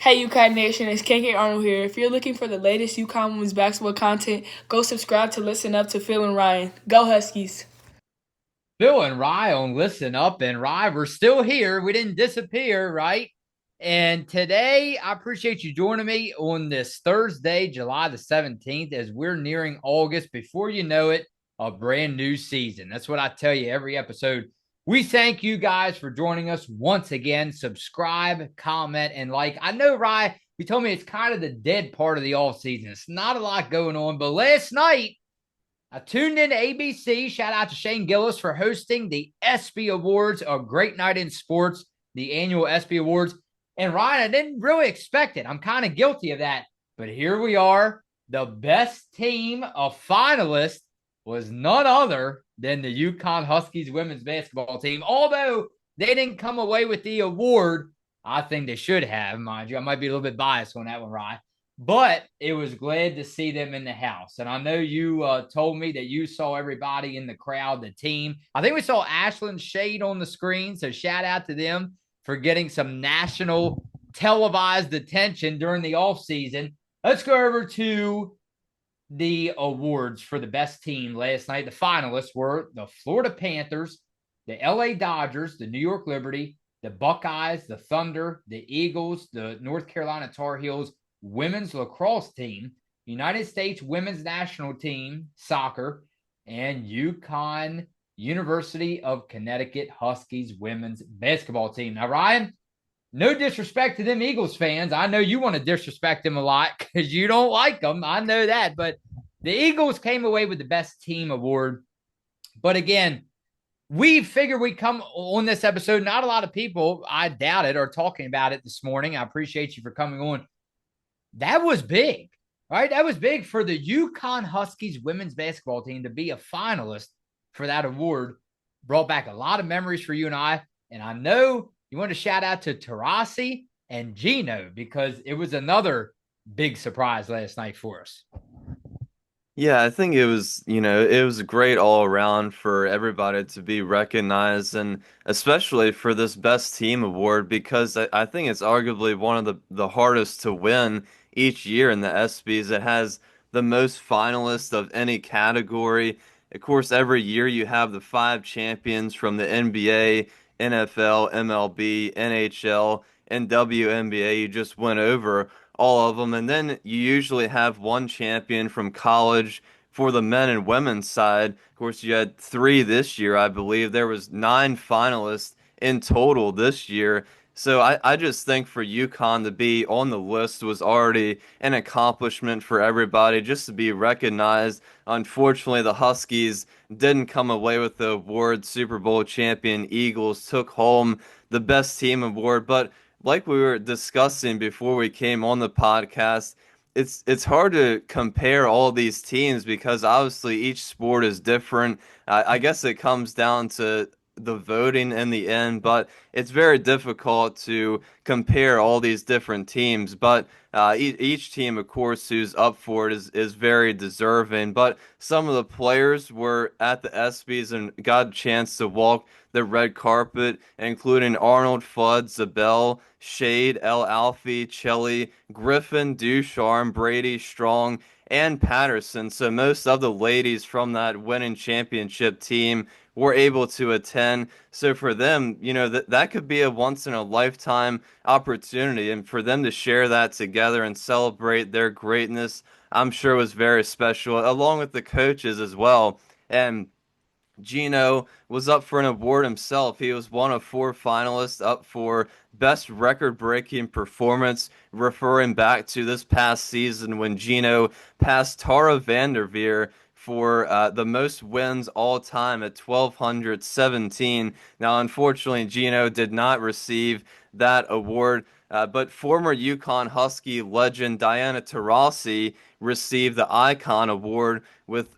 Hey UConn Nation, it's KK Arnold here. If you're looking for the latest UConn women's basketball content, go subscribe to Listen Up to Phil and Ryan. Go Huskies! Phil and Rye on Listen Up, and Rye, we're still here. We didn't disappear, right? And today, I appreciate you joining me on this Thursday, July the 17th, as we're nearing August. Before you know it, a brand new season. That's what I tell you every episode. We thank you guys for joining us once again. Subscribe, comment, and like. I know, Rye, you told me it's kind of the dead part of the off season. It's not a lot going on, but last night, I tuned in to ABC. Shout out to Shane Gillis for hosting the ESPY Awards, a great night in sports, the annual ESPY Awards. And Ryan, I didn't really expect it. I'm kind of guilty of that. But here we are. The best team of finalists was none other than the UConn Huskies women's basketball team. Although they didn't come away with the award, I think they should have, mind you. I might be a little bit biased on that one, Ryan. But it was glad to see them in the house. And I know you told me that you saw everybody in the crowd, the team. I think we saw Ashland Shade on the screen. So shout out to them for getting some national televised attention during the offseason. Let's go over to the awards for the best team last night. The finalists were the Florida Panthers, the LA Dodgers, the New York Liberty, the Buckeyes, the Thunder, the Eagles, the North Carolina Tar Heels, women's lacrosse team, United States women's national team, soccer, and UConn University of Connecticut Huskies women's basketball team. Now, Ryan, no disrespect to them Eagles fans. I know you want to disrespect them a lot because you don't like them. I know that. But the Eagles came away with the best team award. But again, we figured we'd come on this episode. Not a lot of people, I doubt it, are talking about it this morning. I appreciate you for coming on. That was big, right? That was big for the UConn Huskies women's basketball team to be a finalist for that award. Brought back a lot of memories for you and I. And I know you want to shout out to Taurasi and Geno because it was another big surprise last night for us. Yeah, I think it was great all around for everybody to be recognized, and especially for this best team award because I think it's arguably one of the hardest to win each year in the ESPYs. It has the most finalists of any category. Of course, every year you have the five champions from the NBA, NFL, MLB, NHL, and WNBA. You just went over all of them. And then you usually have one champion from college for the men and women's side. Of course, you had three this year, I believe. There was nine finalists in total this year. So I just think for UConn to be on the list was already an accomplishment for everybody, just to be recognized. Unfortunately, the Huskies didn't come away with the award. Super Bowl champion Eagles took home the best team award. But like we were discussing before we came on the podcast, it's hard to compare all these teams because obviously each sport is different. I guess it comes down to the voting in the end, but it's very difficult to compare all these different teams. But each team, of course, who's up for it is very deserving. But some of the players were at the ESPYs and got a chance to walk the red carpet, including Arnold, Fudd, Zabel, Shade, El Alfie, Chelly, Griffin, Ducharme, Brady, Strong, and Patterson. So most of the ladies from that winning championship team were able to attend. So for them, that could be a once in a lifetime opportunity. And for them to share that together and celebrate their greatness, I'm sure was very special, along with the coaches as well. And Geno was up for an award himself. He was one of four finalists up for best record-breaking performance, referring back to this past season when Geno passed Tara Vanderveer for the most wins all time at 1,217. Now, unfortunately, Geno did not receive that award, but former UConn Husky legend Diana Taurasi received the Icon Award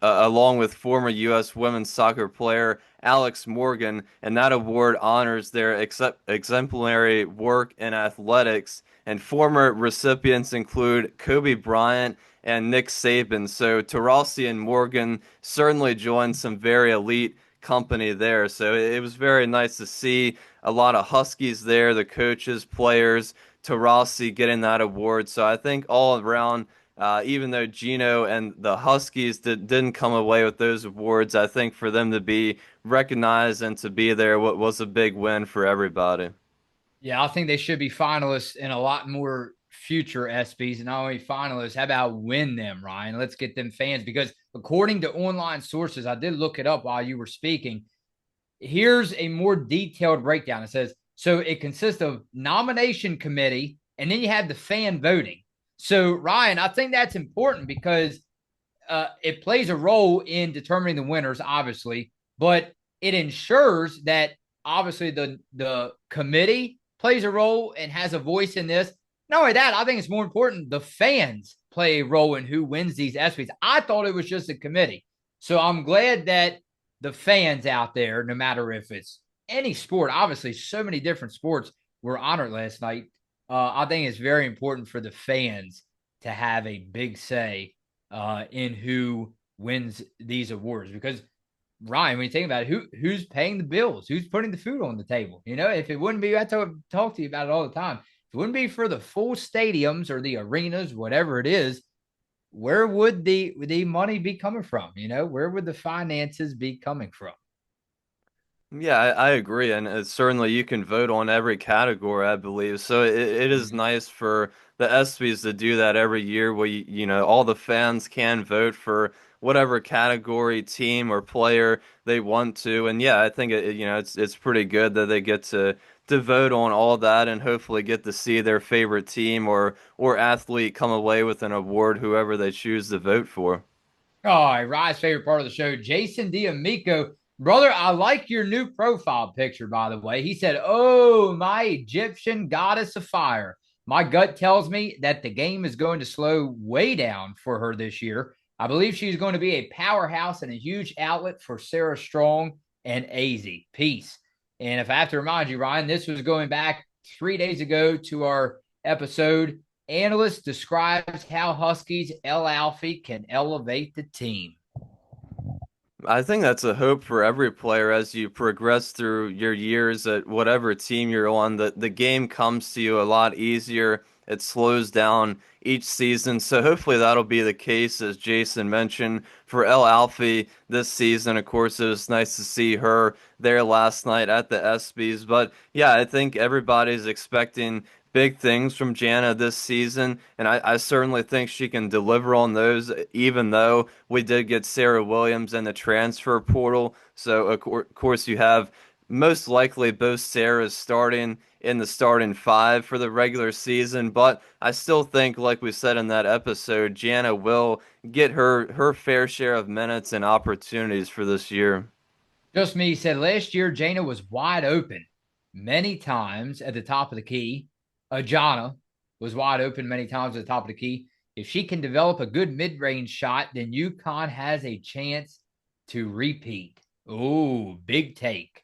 along with former U.S. women's soccer player Alex Morgan, and that award honors their exemplary work in athletics. And former recipients include Kobe Bryant and Nick Saban. So Taurasi and Morgan certainly joined some very elite company there. So it was very nice to see a lot of Huskies there, the coaches, players, Taurasi getting that award. So I think all around, even though Geno and the Huskies didn't come away with those awards, I think for them to be recognized and to be there was a big win for everybody. Yeah, I think they should be finalists in a lot more future ESPYs, and not only finalists. How about win them, Ryan? Let's get them fans, because according to online sources, I did look it up while you were speaking. Here's a more detailed breakdown. It says, so it consists of nomination committee, and then you have the fan voting. So Ryan, I think that's important because it plays a role in determining the winners, obviously, but it ensures that obviously the committee plays a role and has a voice in this. Not only that, I think it's more important the fans play a role in who wins these ESPYs. I thought it was just a committee. So I'm glad that the fans out there, no matter if it's any sport, obviously so many different sports were honored last night. I think it's very important for the fans to have a big say in who wins these awards. Because Ryan, when you think about it, who's paying the bills? Who's putting the food on the table? You know, if it wouldn't be, I talk to you about it all the time. If it wouldn't be for the full stadiums or the arenas, whatever it is, where would the money be coming from? You know, where would the finances be coming from? Yeah, I agree, and certainly you can vote on every category, I believe. So it is Mhm. nice for the ESPYs to do that every year, where all the fans can vote for whatever category, team, or player they want to. And yeah, I think it's pretty good that they get to vote on all that, and hopefully get to see their favorite team or athlete come away with an award, whoever they choose to vote for. All right, Rye's favorite part of the show, Jason D'Amico. Brother, I like your new profile picture, by the way. He said, "Oh, my Egyptian goddess of fire." My gut tells me that the game is going to slow way down for her this year. I believe she's going to be a powerhouse and a huge outlet for Sarah Strong and AZ. Peace. And if I have to remind you, Ryan, this was going back 3 days ago to our episode. Analyst describes how Huskies El Alfie can elevate the team. I think that's a hope for every player as you progress through your years at whatever team you're on. The game comes to you a lot easier. It slows down each season. So hopefully that'll be the case, as Jason mentioned, for El Alfie this season. Of course, it was nice to see her there last night at the ESPYs. But yeah, I think everybody's expecting big things from Jana this season, and I certainly think she can deliver on those, even though we did get Sarah Williams in the transfer portal. So, of course, you have most likely both Sarahs starting in the starting five for the regular season, but I still think, like we said in that episode, Jana will get her fair share of minutes and opportunities for this year. Just me said last year, Jana was wide open many times at the top of the key. Ajana was wide open many times at the top of the key. If she can develop a good mid range shot, then UConn has a chance to repeat. Oh, big take.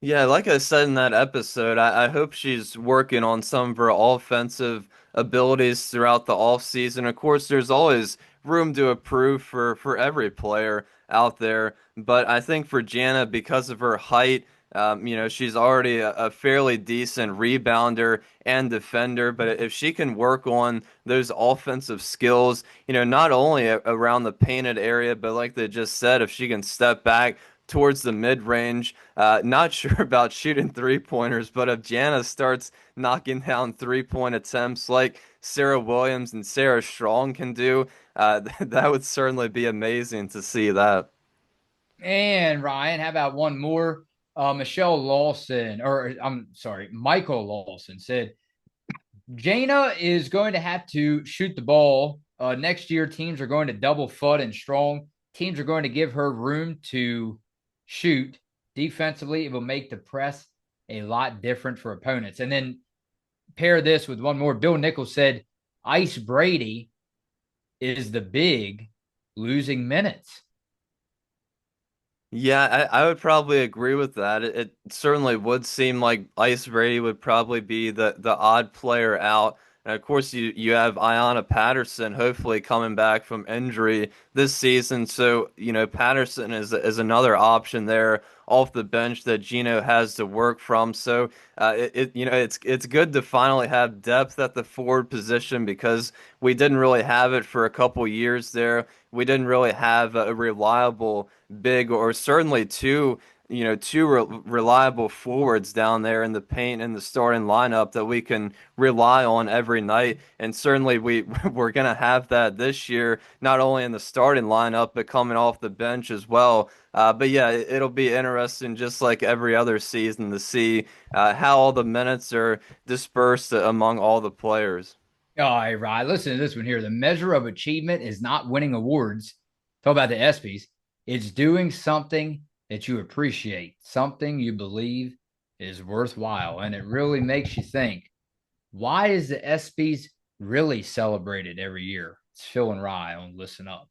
Yeah, like I said in that episode, I hope she's working on some of her offensive abilities throughout the off season. Of course, there's always room to improve for every player out there, but I think for Jana, because of her height, she's already a fairly decent rebounder and defender. But if she can work on those offensive skills, not only around the painted area, but like they just said, if she can step back towards the mid range. Not sure about shooting 3 pointers, but if Jana starts knocking down 3 point attempts like Sarah Williams and Sarah Strong can do, that would certainly be amazing to see that. And Ryan, how about one more? Michelle Lawson, or I'm sorry, Michael Lawson said Jana is going to have to shoot the ball. Next year, teams are going to double Fudd and Strong. Teams are going to give her room to shoot. Defensively, it will make the press a lot different for opponents. And then pair this with one more. Bill Nichols said Ice Brady is the big losing minutes. Yeah, I would probably agree with that. It certainly would seem like Ice Brady would probably be the odd player out. And of course, you have Ayanna Patterson hopefully coming back from injury this season. So, Patterson is another option there off the bench that Geno has to work from. So, it's good to finally have depth at the forward position because we didn't really have it for a couple years there. We didn't really have a reliable big or certainly two reliable forwards down there in the paint and the starting lineup that we can rely on every night. And certainly we're gonna have that this year, not only in the starting lineup but coming off the bench as well. But yeah, it'll be interesting, just like every other season, to see how all the minutes are dispersed among all the players. All right, Ryan, listen to this one here. The measure of achievement is not winning awards. Talk about the ESPYs. It's doing something that you appreciate, something you believe is worthwhile. And it really makes you think, why is the ESPYs really celebrated every year? It's Phil and Rye on Listen Up.